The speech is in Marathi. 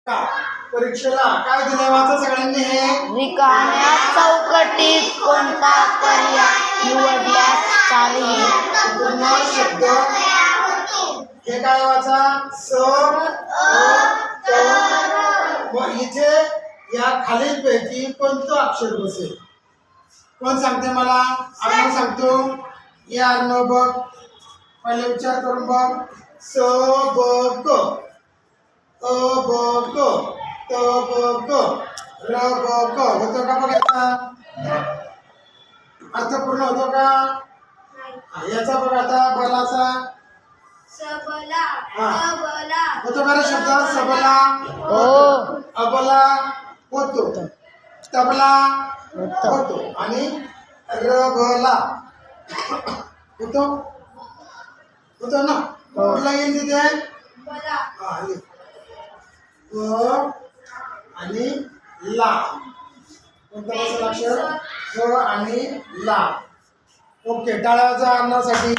परीक्षेला काय दिलंय वाचा सगळ्यांनी हे रिकाम्या चौकटीत कोणता पर्याय निवडल्यास चालेल? पूर्ण शब्द हे काय वाचा स अ मग इथे या खालील पैकी कोणतं अक्षर बसेल? कोण सांगते मला? अर्णव सांगतो. या अर्णव बघ पहिले विचार करून बघ. स ब क अ ब क त ब क र ब क होतो का बघा? अर्थपूर्ण होतो का? याचा बघ आता बलाचा सबला हा अबला होतो का रे शब्द? सबला हो अबला होतो, तबला होतो. होतो आणि रबला होतो होतो ना. कुठला येईल तिथे? बला हा लिह. क आणि ला कोणता बसेल अक्षर? क आणि ला. ओके टाळ्या वाजवा अन्नासाठी.